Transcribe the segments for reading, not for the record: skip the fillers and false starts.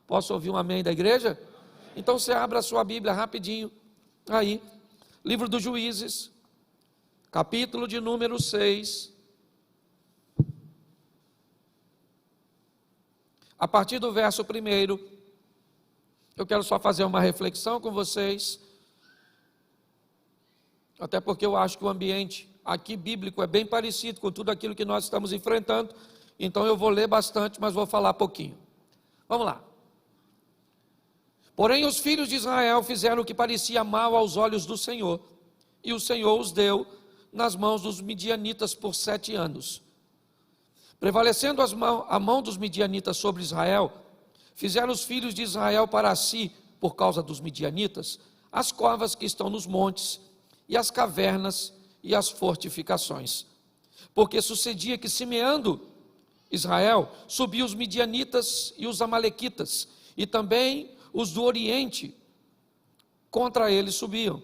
Posso ouvir um amém da igreja? Então você abre a sua Bíblia rapidinho, aí, livro dos Juízes, capítulo de número 6, a partir do verso 1, eu quero só fazer uma reflexão com vocês, até porque eu acho que o ambiente aqui bíblico é bem parecido com tudo aquilo que nós estamos enfrentando, então eu vou ler bastante, mas vou falar pouquinho. Vamos lá. Porém os filhos de Israel fizeram o que parecia mal aos olhos do Senhor, e o Senhor os deu nas mãos dos midianitas por 7 anos. Prevalecendo a mão dos midianitas sobre Israel, fizeram os filhos de Israel para si, por causa dos midianitas, as covas que estão nos montes, e as cavernas e as fortificações. Porque sucedia que, semeando Israel, subiam os midianitas e os amalequitas, e também os do Oriente contra eles subiam.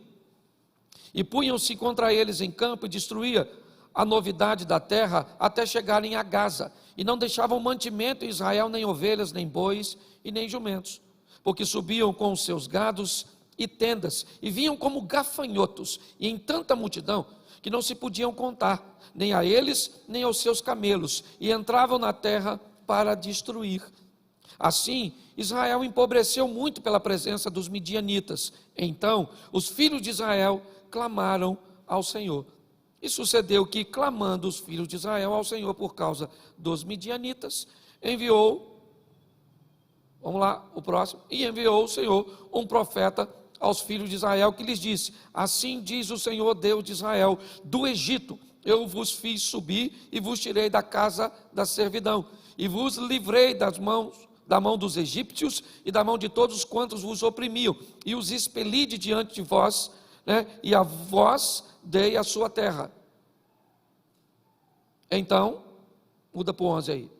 E punham-se contra eles em campo e destruía a novidade da terra até chegarem a Gaza, e não deixavam mantimento em Israel, nem ovelhas, nem bois e nem jumentos, porque subiam com os seus gados e tendas, e vinham como gafanhotos, e em tanta multidão, que não se podiam contar, nem a eles, nem aos seus camelos, e entravam na terra para destruir. Assim, Israel empobreceu muito pela presença dos midianitas. Então, os filhos de Israel clamaram ao Senhor. E sucedeu que, clamando os filhos de Israel ao Senhor por causa dos midianitas, enviou o Senhor um profeta aos filhos de Israel, que lhes disse: assim diz o Senhor Deus de Israel, do Egito eu vos fiz subir e vos tirei da casa da servidão, e vos livrei da mão dos egípcios e da mão de todos quantos vos oprimiam, e os expeli de diante de vós, e a vós dei a sua terra. Então, muda para o 11 aí.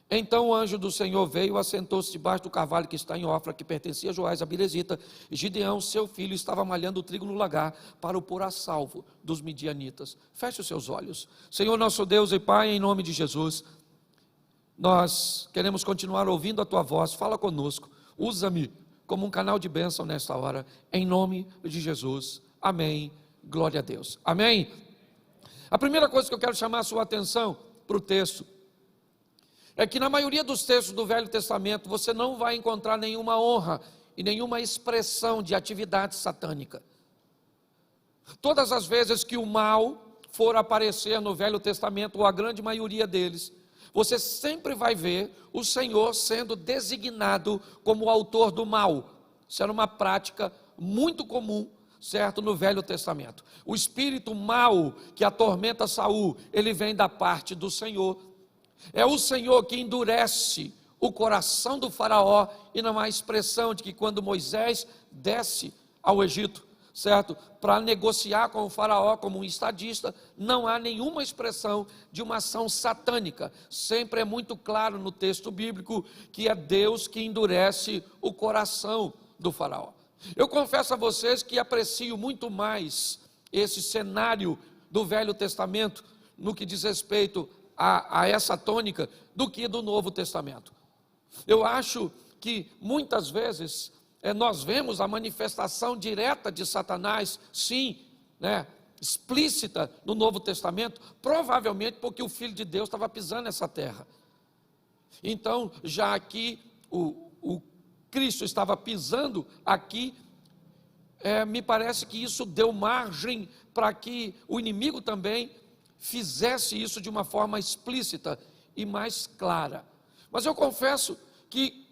Então o anjo do Senhor veio, assentou-se debaixo do carvalho que está em Ofra, que pertencia a Joás, a Bilezita, e Gideão, seu filho, estava malhando o trigo no lagar, para o pôr a salvo dos midianitas. Feche os seus olhos. Senhor nosso Deus e Pai, em nome de Jesus, nós queremos continuar ouvindo a Tua voz. Fala conosco, usa-me como um canal de bênção nesta hora, em nome de Jesus, amém, glória a Deus, amém. A primeira coisa que eu quero chamar a sua atenção para o texto, é que na maioria dos textos do Velho Testamento, você não vai encontrar nenhuma honra e nenhuma expressão de atividade satânica. Todas as vezes que o mal for aparecer no Velho Testamento, ou a grande maioria deles, você sempre vai ver o Senhor sendo designado como o autor do mal. Isso era uma prática muito comum, certo, no Velho Testamento. O espírito mau que atormenta Saul, ele vem da parte do Senhor. É o Senhor que endurece o coração do faraó, e não há expressão de que quando Moisés desce ao Egito, certo, para negociar com o faraó como um estadista, não há nenhuma expressão de uma ação satânica. Sempre é muito claro no texto bíblico que é Deus que endurece o coração do faraó. Eu confesso a vocês que aprecio muito mais esse cenário do Velho Testamento no que diz respeito a essa tônica do que do Novo Testamento. Eu acho que muitas vezes nós vemos a manifestação direta de Satanás, sim, explícita no Novo Testamento, provavelmente porque o Filho de Deus estava pisando nessa terra. Então, já aqui o Cristo estava pisando aqui, me parece que isso deu margem para que o inimigo também fizesse isso de uma forma explícita e mais clara. Mas eu confesso que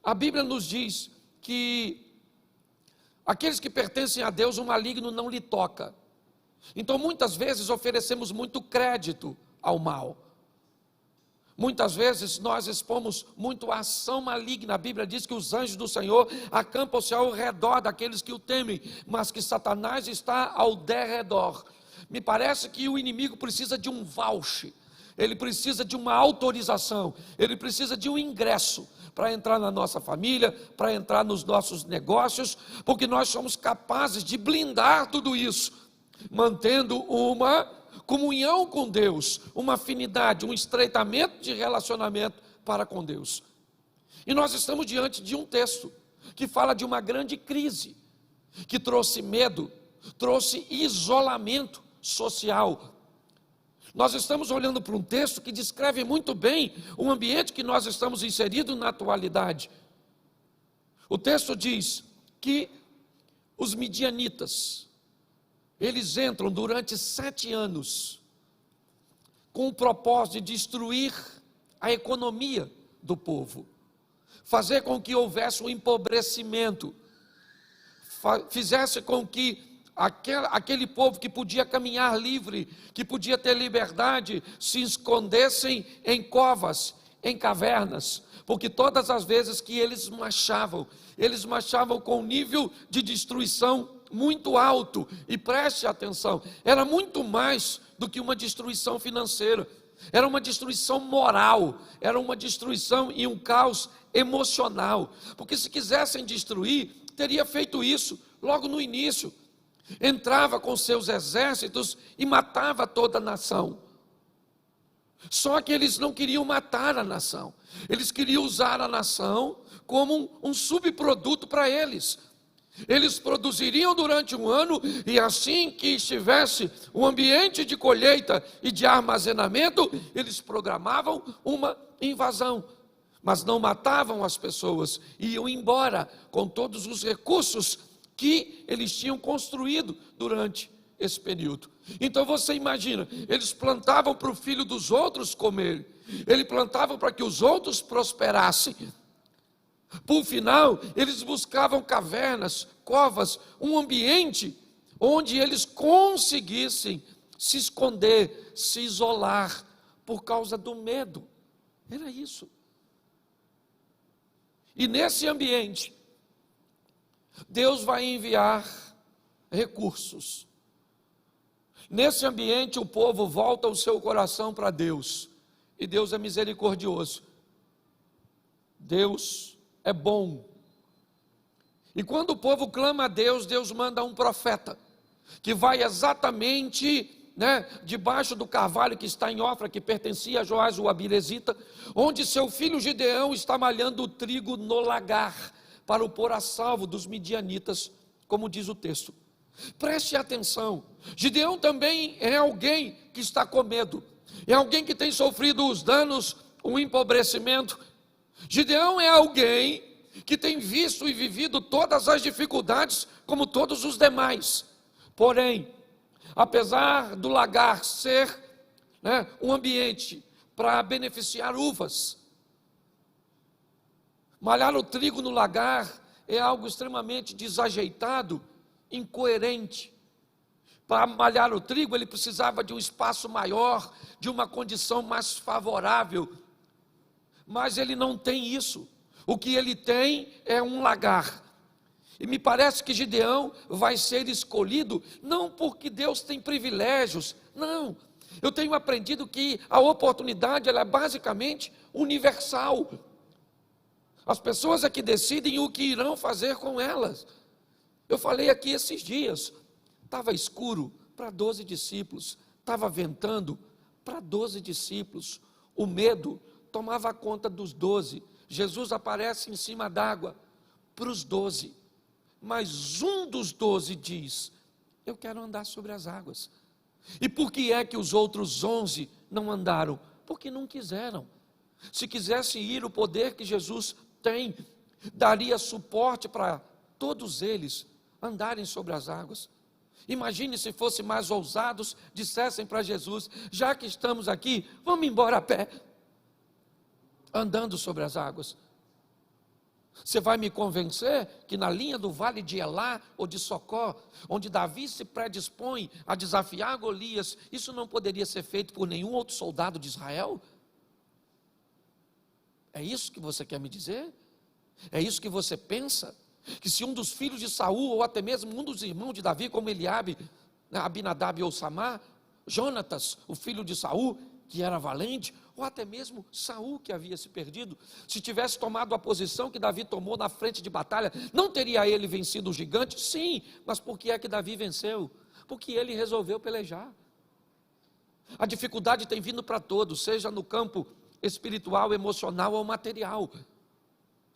a Bíblia nos diz que aqueles que pertencem a Deus, o maligno não lhe toca. Então muitas vezes oferecemos muito crédito ao mal. Muitas vezes nós expomos muito a ação maligna. A Bíblia diz que os anjos do Senhor acampam-se ao redor daqueles que o temem, mas que Satanás está ao derredor. Me parece que o inimigo precisa de um voucher, ele precisa de uma autorização, ele precisa de um ingresso para entrar na nossa família, para entrar nos nossos negócios, porque nós somos capazes de blindar tudo isso, mantendo uma comunhão com Deus, uma afinidade, um estreitamento de relacionamento para com Deus. E nós estamos diante de um texto que fala de uma grande crise, que trouxe medo, trouxe isolamento social. Nós estamos olhando para um texto que descreve muito bem o ambiente que nós estamos inseridos na atualidade. O texto diz que os midianitas, eles entram durante 7 anos com o propósito de destruir a economia do povo, fazer com que houvesse um empobrecimento, fizesse com que aquele povo que podia caminhar livre, que podia ter liberdade, se escondessem em covas, em cavernas, porque todas as vezes que eles marchavam com um nível de destruição muito alto, e preste atenção, era muito mais do que uma destruição financeira, era uma destruição moral, era uma destruição e um caos emocional, porque se quisessem destruir, teria feito isso logo no início, entrava com seus exércitos e matava toda a nação. Só que eles não queriam matar a nação, eles queriam usar a nação como um subproduto para eles. Eles produziriam durante um ano, e assim que estivesse um ambiente de colheita e de armazenamento, eles programavam uma invasão, mas não matavam as pessoas, iam embora com todos os recursos que eles tinham construído durante esse período. Então você imagina, eles plantavam para o filho dos outros comer, eles plantavam para que os outros prosperassem. Por final, eles buscavam cavernas, covas, um ambiente onde eles conseguissem se esconder, se isolar, por causa do medo. Era isso. E nesse ambiente, Deus vai enviar recursos. Nesse ambiente, o povo volta o seu coração para Deus. E Deus é misericordioso. Deus é bom. E quando o povo clama a Deus, Deus manda um profeta, que vai exatamente, debaixo do carvalho que está em Ofra, que pertencia a Joás o Abirezita, onde seu filho Gideão está malhando o trigo no lagar, para o pôr a salvo dos midianitas, como diz o texto. Preste atenção, Gideão também é alguém que está com medo, é alguém que tem sofrido os danos, o empobrecimento. Gideão é alguém que tem visto e vivido todas as dificuldades, como todos os demais. Porém, apesar do lagar ser um ambiente para beneficiar uvas, malhar o trigo no lagar é algo extremamente desajeitado, incoerente. Para malhar o trigo, ele precisava de um espaço maior, de uma condição mais favorável, mas ele não tem isso. O que ele tem é um lagar. E me parece que Gideão vai ser escolhido, não porque Deus tem privilégios, não. Eu tenho aprendido que a oportunidade ela é basicamente universal. As pessoas é que decidem o que irão fazer com elas. Eu falei aqui esses dias, estava escuro para 12 discípulos, estava ventando para 12 discípulos, o medo tomava conta dos 12, Jesus aparece em cima d'água para os 12, mas um dos 12 diz, eu quero andar sobre as águas. E por que é que os outros 11 não andaram? Porque não quiseram. Se quisesse ir, o poder que Jesus tem, daria suporte para todos eles andarem sobre as águas. Imagine se fossem mais ousados, dissessem para Jesus, já que estamos aqui, vamos embora a pé, andando sobre as águas. Você vai me convencer que na linha do vale de Elá ou de Socó, onde Davi se predispõe a desafiar Golias, isso não poderia ser feito por nenhum outro soldado de Israel? É isso que você quer me dizer? É isso que você pensa? Que se um dos filhos de Saul, ou até mesmo um dos irmãos de Davi, como Eliabe, Abinadab ou Samar, Jonatas, o filho de Saul, que era valente, ou até mesmo Saul, que havia se perdido, se tivesse tomado a posição que Davi tomou na frente de batalha, não teria ele vencido o gigante? Sim, mas por que é que Davi venceu? Porque ele resolveu pelejar. A dificuldade tem vindo para todos, seja no campo espiritual, emocional ou material.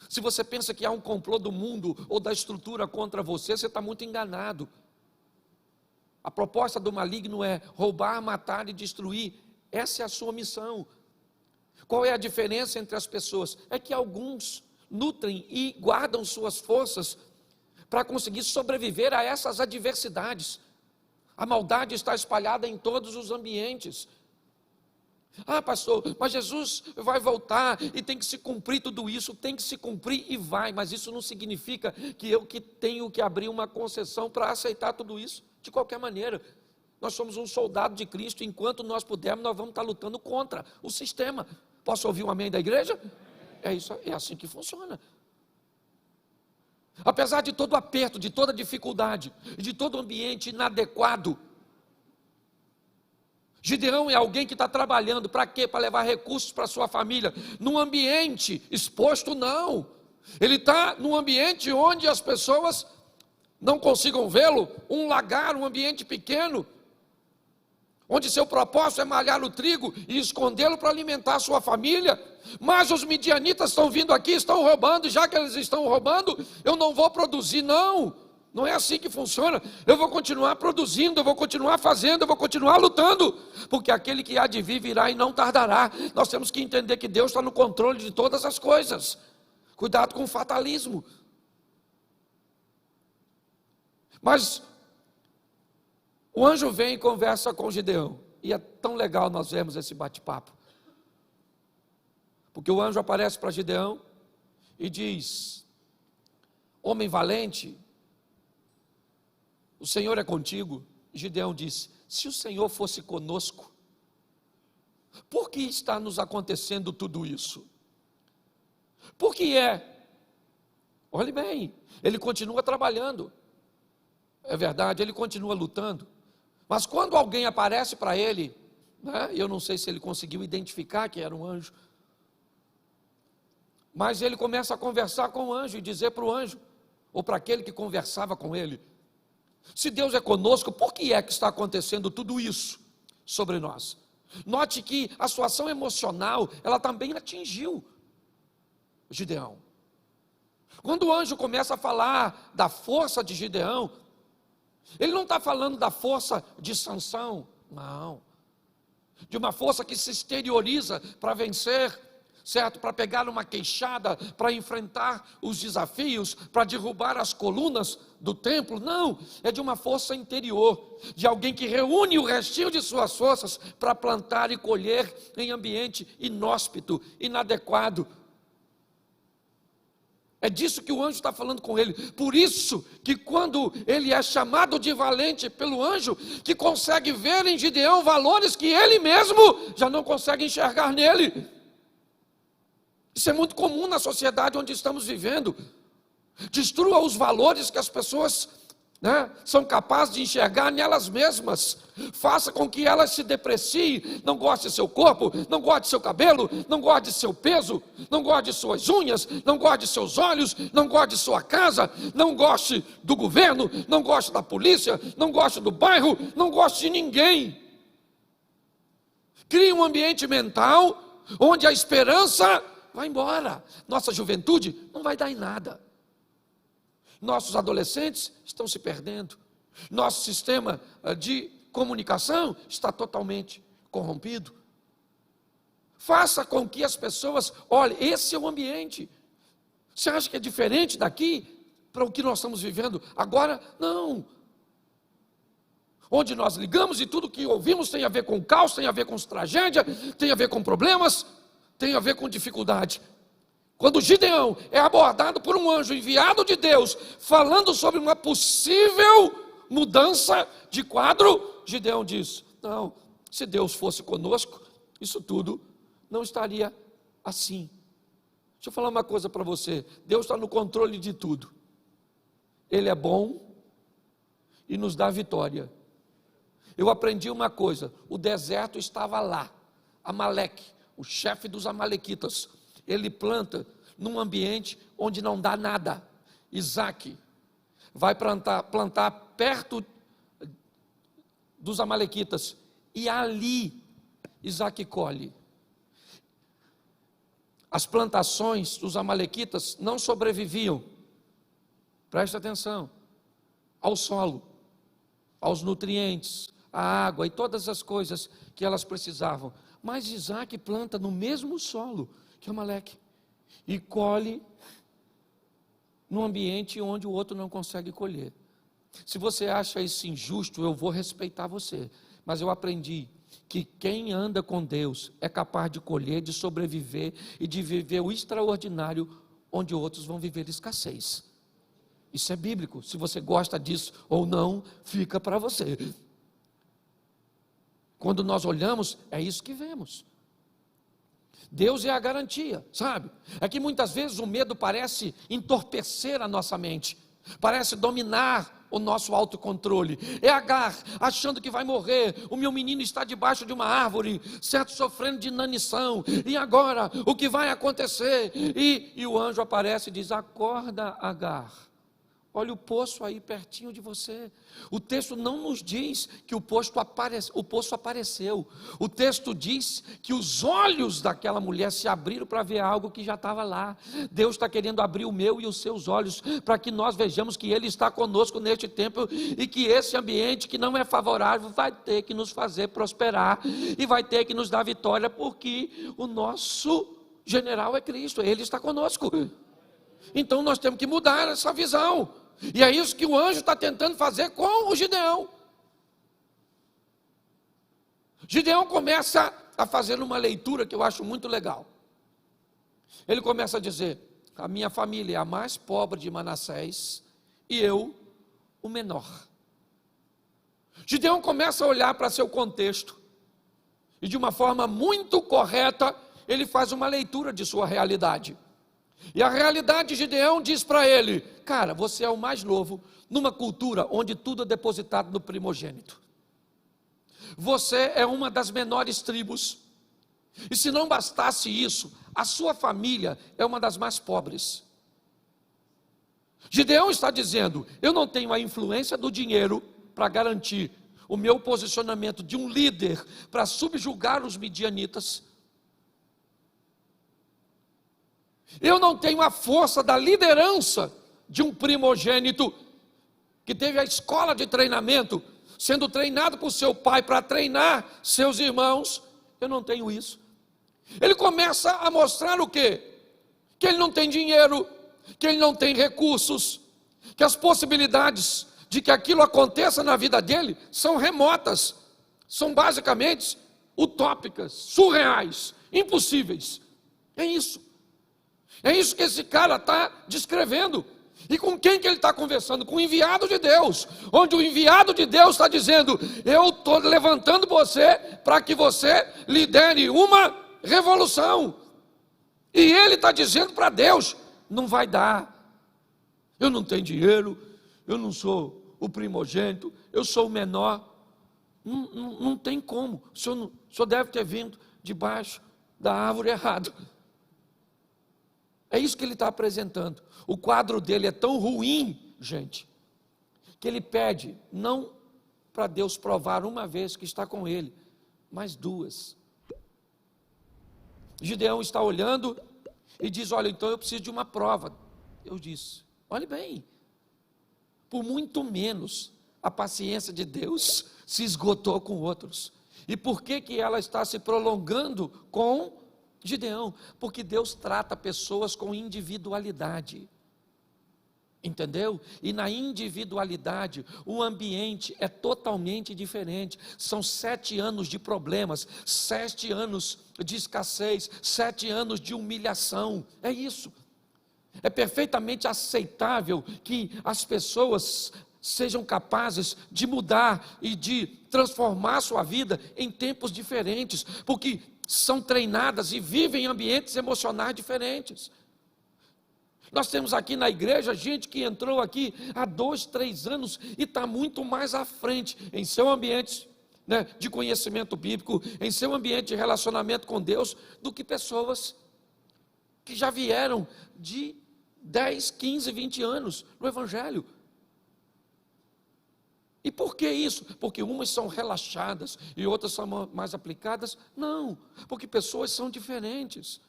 Se você pensa que há um complô do mundo ou da estrutura contra você, você está muito enganado. A proposta do maligno é roubar, matar e destruir. Essa é a sua missão. Qual é a diferença entre as pessoas? É que alguns nutrem e guardam suas forças para conseguir sobreviver a essas adversidades. A maldade está espalhada em todos os ambientes. Ah, pastor, mas Jesus vai voltar e tem que se cumprir tudo isso, tem que se cumprir e vai, mas isso não significa que eu que tenho que abrir uma concessão para aceitar tudo isso, de qualquer maneira. Nós somos um soldado de Cristo, enquanto nós pudermos, nós vamos estar lutando contra o sistema. Posso ouvir um amém da igreja? É isso, é assim que funciona. Apesar de todo aperto, de toda dificuldade, de todo ambiente inadequado, Gideão é alguém que está trabalhando, para quê? Para levar recursos para a sua família, num ambiente exposto, não. Ele está num ambiente onde as pessoas não consigam vê-lo, um lagar, um ambiente pequeno, onde seu propósito é malhar o trigo e escondê-lo para alimentar a sua família. Mas os midianitas estão vindo aqui, estão roubando, e já que eles estão roubando, eu não vou produzir, não. Não é assim que funciona. Eu vou continuar produzindo, eu vou continuar fazendo, eu vou continuar lutando, porque aquele que há de vir virá e não tardará. Nós temos que entender que Deus está no controle de todas as coisas. Cuidado com o fatalismo. Mas o anjo vem e conversa com Gideão, e é tão legal nós vermos esse bate-papo, porque o anjo aparece para Gideão e diz: homem valente, o Senhor é contigo. Gideão disse: se o Senhor fosse conosco, por que está nos acontecendo tudo isso? Por que é? Olhe bem, ele continua trabalhando, é verdade, ele continua lutando, mas quando alguém aparece para ele, né, eu não sei se ele conseguiu identificar que era um anjo, mas ele começa a conversar com o anjo e dizer para o anjo, ou para aquele que conversava com ele: se Deus é conosco, por que é que está acontecendo tudo isso sobre nós? Note que a situação emocional, ela também atingiu Gideão. Quando o anjo começa a falar da força de Gideão, ele não está falando da força de Sansão, não. De uma força que se exterioriza para vencer, certo? Para pegar uma queixada, para enfrentar os desafios, para derrubar as colunas do templo. Não, é de uma força interior, de alguém que reúne o restinho de suas forças para plantar e colher em ambiente inóspito, inadequado. É disso que o anjo está falando com ele. Por isso que quando ele é chamado de valente pelo anjo, que consegue ver em Gideão valores que ele mesmo já não consegue enxergar nele. Isso é muito comum na sociedade onde estamos vivendo. Destrua os valores que as pessoas, né, são capazes de enxergar nelas mesmas. Faça com que elas se depreciem. Não goste de seu corpo, não goste de seu cabelo, não goste de seu peso, não goste de suas unhas, não goste de seus olhos, não goste de sua casa, não goste do governo, não goste da polícia, não goste do bairro, não goste de ninguém. Crie um ambiente mental onde a esperança vai embora. Nossa juventude não vai dar em nada. Nossos adolescentes estão se perdendo. Nosso sistema de comunicação está totalmente corrompido. Faça com que as pessoas olhem, esse é o ambiente. Você acha que é diferente daqui para o que nós estamos vivendo agora? Não. Onde nós ligamos e tudo que ouvimos tem a ver com caos, tem a ver com tragédia, tem a ver com problemas, tem a ver com dificuldade. Quando Gideão é abordado por um anjo enviado de Deus, falando sobre uma possível mudança de quadro, Gideão diz: não, se Deus fosse conosco, isso tudo não estaria assim. Deixa eu falar uma coisa para você: Deus está no controle de tudo. Ele é bom e nos dá vitória. Eu aprendi uma coisa: o deserto estava lá. Amaleque, o chefe dos amalequitas, ele planta num ambiente onde não dá nada. Isaac vai plantar perto dos amalequitas, e ali Isaac colhe. as plantações dos amalequitas não sobreviviam, preste atenção, ao solo, aos nutrientes, à água e todas as coisas que elas precisavam. Mas Isaac planta no mesmo solo que Amaleque e colhe num ambiente onde o outro não consegue colher. Se você acha isso injusto, eu vou respeitar você, mas eu aprendi que quem anda com Deus é capaz de colher, de sobreviver e de viver o extraordinário onde outros vão viver escassez. Isso é bíblico. Se você gosta disso ou não, fica para você. Quando nós olhamos, é isso que vemos. Deus é a garantia, sabe? É que muitas vezes o medo parece entorpecer a nossa mente, parece dominar o nosso autocontrole. É Agar achando que vai morrer, o meu menino está debaixo de uma árvore, certo, sofrendo de inanição, e agora, o que vai acontecer? E o anjo aparece e diz: acorda, Agar. Olha o poço aí pertinho de você. O texto não nos diz que o poço apareceu. O texto diz que os olhos daquela mulher se abriram para ver algo que já estava lá. Deus está querendo abrir o meu e os seus olhos para que nós vejamos que Ele está conosco neste tempo e que esse ambiente que não é favorável vai ter que nos fazer prosperar e vai ter que nos dar vitória, porque o nosso general é Cristo, Ele está conosco. Então nós temos que mudar essa visão. E é isso que o anjo está tentando fazer com o Gideão. Gideão começa a fazer uma leitura que eu acho muito legal. Ele começa a dizer: a minha família é a mais pobre de Manassés e eu o menor. Gideão começa a olhar para seu contexto e de uma forma muito correta ele faz uma leitura de sua realidade. E a realidade de Gideão diz para ele: cara, você é o mais novo numa cultura onde tudo é depositado no primogênito. Você é uma das menores tribos. E se não bastasse isso, a sua família é uma das mais pobres. Gideão está dizendo: eu não tenho a influência do dinheiro para garantir o meu posicionamento de um líder para subjugar os midianitas. Eu não tenho a força da liderança de um primogênito que teve a escola de treinamento, sendo treinado por seu pai para treinar seus irmãos. Eu não tenho isso. Ele começa a mostrar o quê? Que ele não tem dinheiro, que ele não tem recursos, que as possibilidades de que aquilo aconteça na vida dele são remotas, são basicamente utópicas, surreais, impossíveis. É isso. É isso que esse cara está descrevendo. E com quem que ele está conversando? Com o enviado de Deus, onde o enviado de Deus está dizendo: eu estou levantando você para que você lidere uma revolução. E ele está dizendo para Deus: não vai dar, eu não tenho dinheiro, eu não sou o primogênito, eu sou o menor, não tem como, o senhor deve ter vindo debaixo da árvore errado. É isso que ele está apresentando. O quadro dele é tão ruim, gente, que ele pede não para Deus provar uma vez que está com ele, mas duas. Gideão está olhando e diz: olha, então eu preciso de uma prova. Eu disse: olhe bem, por muito menos a paciência de Deus se esgotou com outros. E por que ela está se prolongando com Gideão? Porque Deus trata pessoas com individualidade, entendeu? E na individualidade o ambiente é totalmente diferente. São 7 anos de problemas, 7 anos de escassez, 7 anos de humilhação. É isso. É perfeitamente aceitável que as pessoas sejam capazes de mudar e de transformar sua vida em tempos diferentes, porque são treinadas e vivem em ambientes emocionais diferentes. Nós temos aqui na igreja gente que entrou aqui há 2, 3 anos e está muito mais à frente em seu ambiente, né, de conhecimento bíblico, em seu ambiente de relacionamento com Deus, do que pessoas que já vieram de 10, 15, 20 anos no Evangelho. E por que isso? Porque umas são relaxadas e outras são mais aplicadas? Não, porque pessoas são diferentes.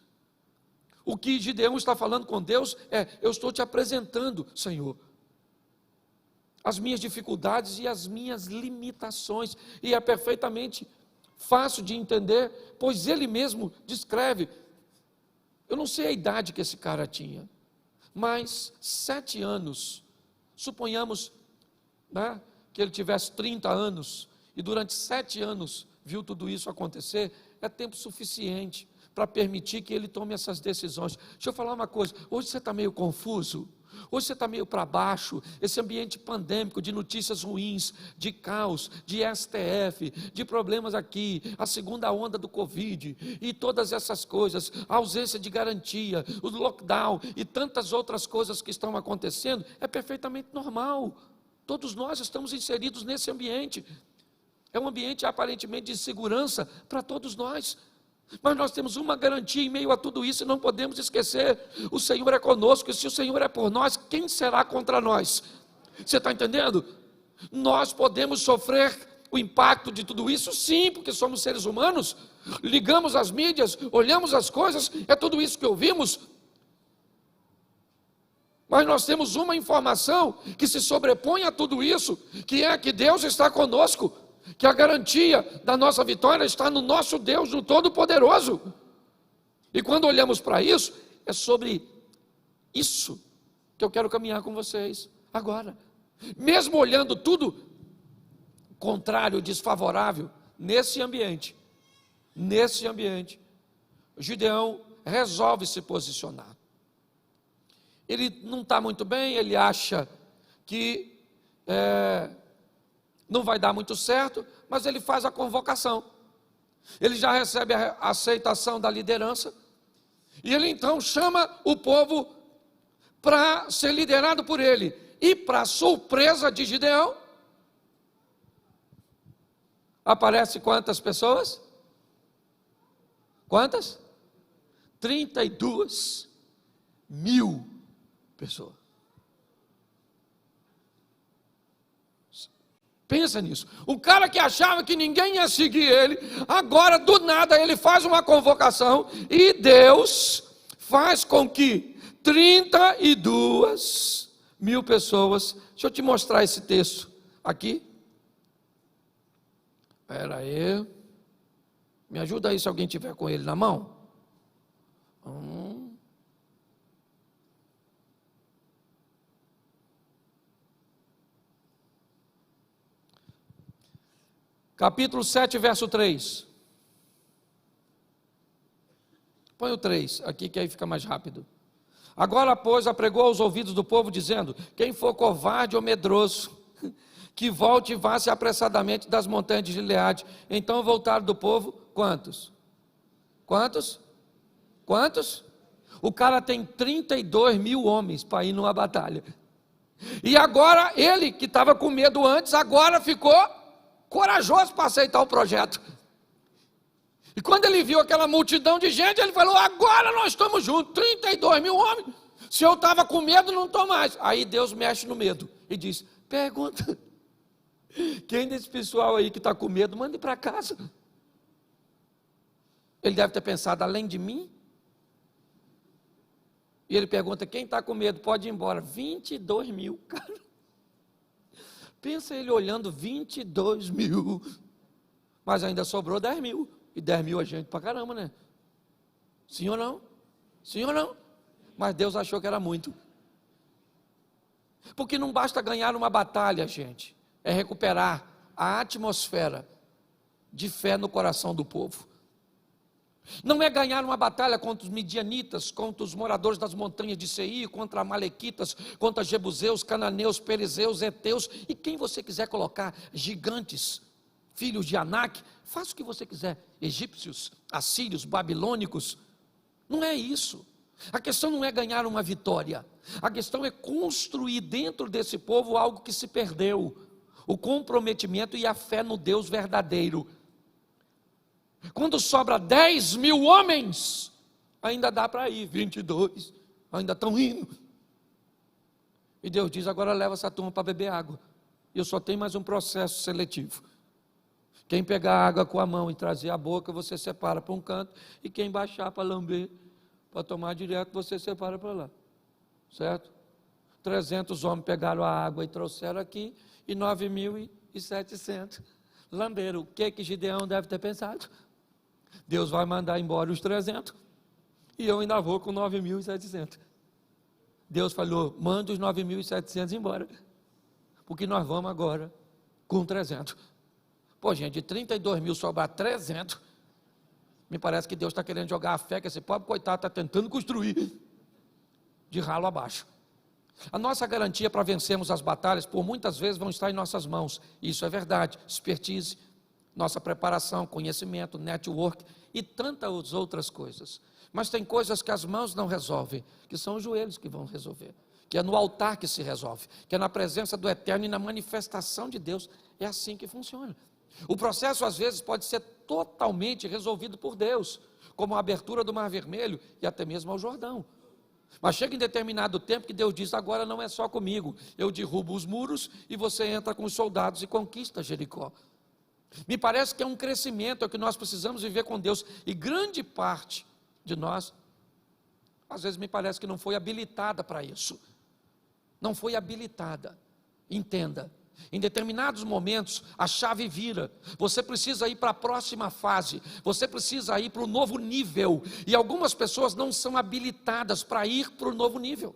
O que Gideão está falando com Deus é: eu estou te apresentando, Senhor, as minhas dificuldades e as minhas limitações. E é perfeitamente fácil de entender, pois ele mesmo descreve. Eu não sei a idade que esse cara tinha, mas 7 anos, suponhamos, né, que ele tivesse 30 anos, e durante 7 anos viu tudo isso acontecer, é tempo suficiente para permitir que ele tome essas decisões. Deixa eu falar uma coisa: hoje você está meio confuso, hoje você está meio para baixo, esse ambiente pandêmico de notícias ruins, de caos, de STF, de problemas aqui, a segunda onda do Covid, e todas essas coisas, a ausência de garantia, o lockdown e tantas outras coisas que estão acontecendo, é perfeitamente normal. Todos nós estamos inseridos nesse ambiente. É um ambiente aparentemente de segurança para todos nós. Mas nós temos uma garantia em meio a tudo isso e não podemos esquecer: o Senhor é conosco, e se o Senhor é por nós, quem será contra nós? Você está entendendo? Nós podemos sofrer o impacto de tudo isso, sim, porque somos seres humanos, ligamos as mídias, olhamos as coisas, é tudo isso que ouvimos. Mas nós temos uma informação que se sobrepõe a tudo isso, que é que Deus está conosco, que a garantia da nossa vitória está no nosso Deus, no Todo-Poderoso. E quando olhamos para isso, é sobre isso que eu quero caminhar com vocês agora. Mesmo olhando tudo contrário, desfavorável, nesse ambiente, Gideão resolve se posicionar. Ele não está muito bem, ele acha que não vai dar muito certo, mas ele faz a convocação. Ele já recebe a aceitação da liderança, e ele então chama o povo para ser liderado por ele. E para surpresa de Gideão, aparece quantas pessoas? Quantas? 32.000 pessoas. Pensa nisso. O cara que achava que ninguém ia seguir ele, agora do nada ele faz uma convocação e Deus faz com que 32.000 pessoas. Deixa eu te mostrar esse texto aqui. Espera aí. Me ajuda aí se alguém tiver com ele na mão. Capítulo 7, verso 3. Põe o 3 aqui, que aí fica mais rápido. Agora, pois, apregou aos ouvidos do povo, dizendo: quem for covarde ou medroso, que volte e vá-se apressadamente das montanhas de Gileade. Então voltaram do povo, quantos? Quantos? O cara tem 32.000 homens para ir numa batalha. E agora, ele que estava com medo antes, agora ficou corajoso para aceitar o projeto. E quando ele viu aquela multidão de gente, ele falou: agora nós estamos juntos, 32.000 homens. Se eu estava com medo, não estou mais. Aí Deus mexe no medo e diz: pergunta, quem desse pessoal aí que está com medo, mande para casa. Ele deve ter pensado: além de mim? E ele pergunta: quem está com medo pode ir embora. 22.000, cara. Pensa ele olhando 22.000, mas ainda sobrou 10.000, e 10.000 é gente pra caramba, né? Sim ou não? Sim ou não? Mas Deus achou que era muito. Porque não basta ganhar uma batalha, gente, é recuperar a atmosfera de fé no coração do povo. Não é ganhar uma batalha contra os midianitas, contra os moradores das montanhas de Seir, contra amalequitas, contra jebuseus, cananeus, perizeus, heteus, e quem você quiser colocar, gigantes, filhos de Anak, faça o que você quiser, egípcios, assírios, babilônicos. Não é isso. A questão não é ganhar uma vitória, a questão é construir dentro desse povo algo que se perdeu, o comprometimento e a fé no Deus verdadeiro. Quando sobra 10.000 homens, ainda dá para ir, 22, ainda estão indo. E Deus diz: agora leva essa turma para beber água. E eu só tenho mais um processo seletivo. Quem pegar água com a mão e trazer a boca, você separa para um canto, e quem baixar para lamber, para tomar direto, você separa para lá, certo? 300 homens pegaram a água e trouxeram aqui, e 9.700 lamberam. O que Gideão deve ter pensado? Deus vai mandar embora os 300, e eu ainda vou com 9.700. Deus falou, manda os 9.700 embora, porque nós vamos agora com 300. Pô, gente, de 32 mil sobrar 300, me parece que Deus está querendo jogar a fé, que esse pobre coitado está tentando construir de ralo abaixo. A nossa garantia para vencermos as batalhas, por muitas vezes, vão estar em nossas mãos. Isso é verdade. Expertise, nossa preparação, conhecimento, network e tantas outras coisas. Mas tem coisas que as mãos não resolvem, que são os joelhos que vão resolver, que é no altar que se resolve, que é na presença do Eterno e na manifestação de Deus. É assim que funciona. O processo, às vezes, pode ser totalmente resolvido por Deus, como a abertura do Mar Vermelho e até mesmo ao Jordão. Mas chega em determinado tempo que Deus diz, agora não é só comigo, eu derrubo os muros e você entra com os soldados e conquista Jericó. Me parece que é um crescimento, é o que nós precisamos viver com Deus, e grande parte de nós, às vezes me parece que não foi habilitada para isso, não foi habilitada. Entenda, em determinados momentos a chave vira, você precisa ir para a próxima fase, você precisa ir para o novo nível, e algumas pessoas não são habilitadas para ir para o novo nível,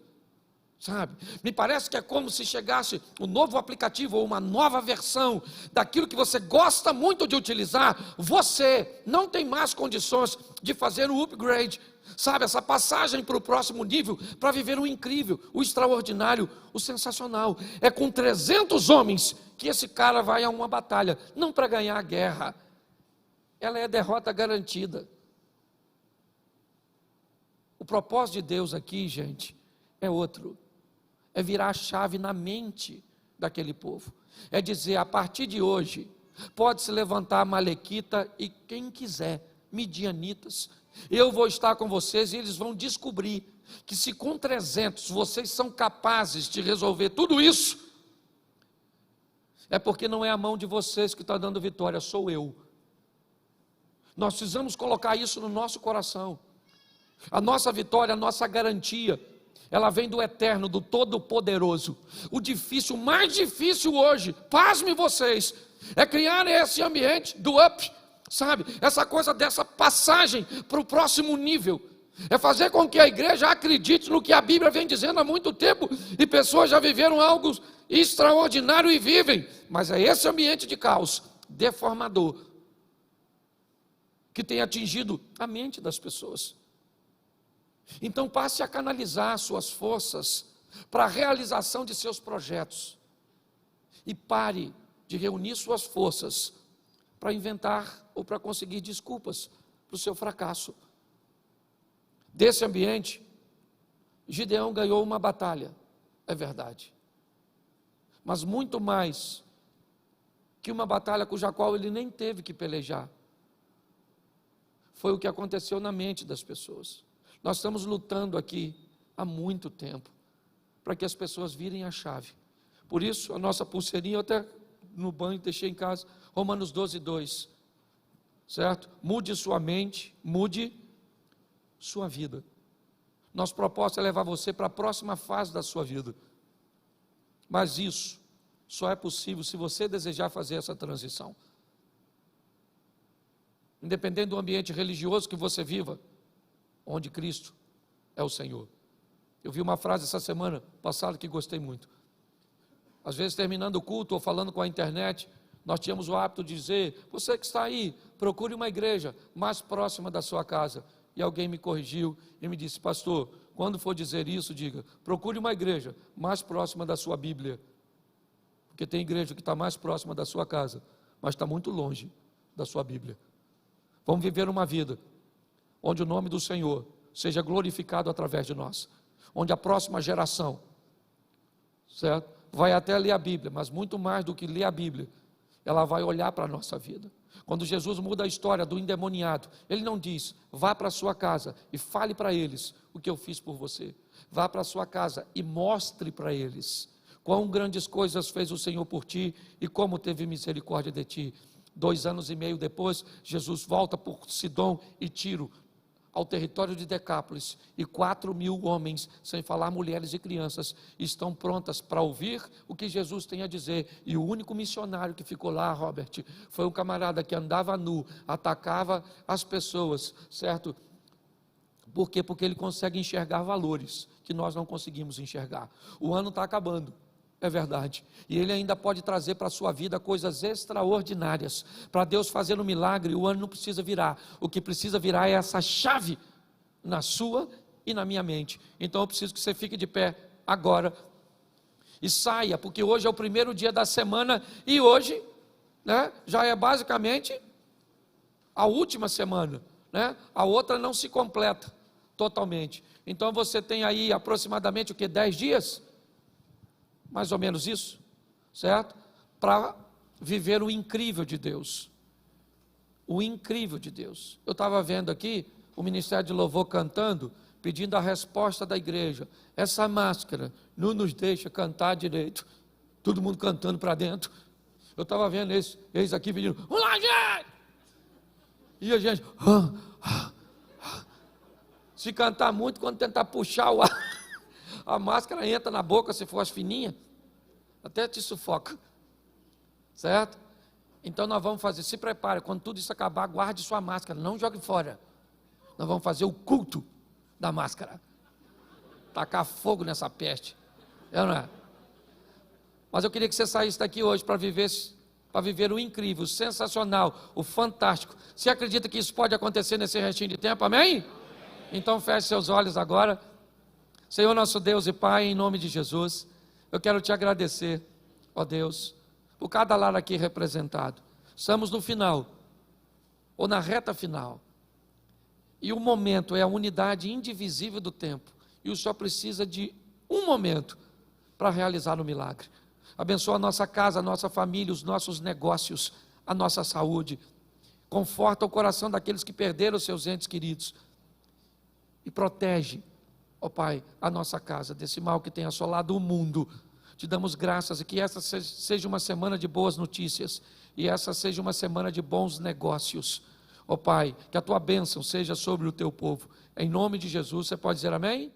sabe? Me parece que é como se chegasse um novo aplicativo ou uma nova versão daquilo que você gosta muito de utilizar, você não tem mais condições de fazer o upgrade, sabe, essa passagem para o próximo nível, para viver o incrível, o extraordinário, o sensacional. É com 300 homens que esse cara vai a uma batalha, não para ganhar a guerra, ela é derrota garantida. O propósito de Deus aqui, gente, é outro, é virar a chave na mente daquele povo, é dizer, a partir de hoje, pode se levantar Amalequita e quem quiser, midianitas, eu vou estar com vocês e eles vão descobrir que se com 300 vocês são capazes de resolver tudo isso, é porque não é a mão de vocês que está dando vitória, sou eu. Nós precisamos colocar isso no nosso coração. A nossa vitória, a nossa garantia, ela vem do Eterno, do Todo-Poderoso. O difícil, o mais difícil hoje, pasme vocês, é criar esse ambiente do up, sabe, essa coisa dessa passagem para o próximo nível, é fazer com que a igreja acredite no que a Bíblia vem dizendo há muito tempo, e pessoas já viveram algo extraordinário e vivem, mas é esse ambiente de caos, deformador, que tem atingido a mente das pessoas. Então passe a canalizar suas forças para a realização de seus projetos, e pare de reunir suas forças para inventar ou para conseguir desculpas para o seu fracasso. Desse ambiente, Gideão ganhou uma batalha, é verdade, mas muito mais que uma batalha cuja qual ele nem teve que pelejar, foi o que aconteceu na mente das pessoas. Nós estamos lutando aqui há muito tempo, para que as pessoas virem a chave. Por isso, a nossa pulseirinha, eu até no banho deixei em casa, Romanos 12:2, certo? Mude sua mente, mude sua vida. Nosso propósito é levar você para a próxima fase da sua vida, mas isso só é possível se você desejar fazer essa transição. Independente do ambiente religioso que você viva, onde Cristo é o Senhor. Eu vi uma frase essa semana passada que gostei muito. Às vezes, terminando o culto ou falando com a internet, nós tínhamos o hábito de dizer, você que está aí, procure uma igreja mais próxima da sua casa. E alguém me corrigiu e me disse, pastor, quando for dizer isso, diga, procure uma igreja mais próxima da sua Bíblia. Porque tem igreja que está mais próxima da sua casa, mas está muito longe da sua Bíblia. Vamos viver uma vida onde o nome do Senhor seja glorificado através de nós, onde a próxima geração, certo, vai até ler a Bíblia, mas muito mais do que ler a Bíblia, ela vai olhar para a nossa vida. Quando Jesus muda a história do endemoniado, Ele não diz, vá para a sua casa e fale para eles o que eu fiz por você. Vá para a sua casa e mostre para eles quão grandes coisas fez o Senhor por ti e como teve misericórdia de ti. 2 anos e meio depois, Jesus volta por Sidom e Tiro, ao território de Decápolis, e 4.000 homens, sem falar mulheres e crianças, estão prontas para ouvir o que Jesus tem a dizer. E o único missionário que ficou lá, Robert, foi um camarada que andava nu, atacava as pessoas, certo? Por quê? Porque ele consegue enxergar valores que nós não conseguimos enxergar. O ano está acabando, é verdade, e ele ainda pode trazer para a sua vida coisas extraordinárias. Para Deus fazer um milagre, o ano não precisa virar. O que precisa virar é essa chave na sua e na minha mente. Então eu preciso que você fique de pé agora e saia, porque hoje é o primeiro dia da semana, e hoje, né, já é basicamente a última semana, né? A outra não se completa totalmente. Então você tem aí aproximadamente o que? 10 dias? Mais ou menos isso, certo? Para viver o incrível de Deus. O incrível de Deus. Eu estava vendo aqui o Ministério de Louvor cantando, pedindo a resposta da igreja. Essa máscara não nos deixa cantar direito. Todo mundo cantando para dentro. Eu estava vendo eles aqui pedindo, vamos lá, gente! E a gente, se cantar muito, quando tentar puxar o ar, a máscara entra na boca, se for as fininhas, até te sufoca, certo? Então nós vamos fazer, se prepare, quando tudo isso acabar, guarde sua máscara, não jogue fora. Nós vamos fazer o culto da máscara, tacar fogo nessa peste, não é? Mas eu queria que você saísse daqui hoje para viver o incrível, o sensacional, o fantástico. Você acredita que isso pode acontecer nesse restinho de tempo, amém? Então feche seus olhos agora. Senhor nosso Deus e Pai, em nome de Jesus, eu quero te agradecer, ó Deus, por cada lar aqui representado. Estamos no final, ou na reta final, e o momento é a unidade indivisível do tempo, e o Senhor precisa de um momento para realizar o milagre. Abençoa a nossa casa, a nossa família, os nossos negócios, a nossa saúde. Conforta o coração daqueles que perderam seus entes queridos. E protege, ó Pai, a nossa casa desse mal que tem assolado o mundo. Te damos graças e que essa seja uma semana de boas notícias. E essa seja uma semana de bons negócios. Ó Pai, que a tua bênção seja sobre o teu povo. Em nome de Jesus, você pode dizer amém?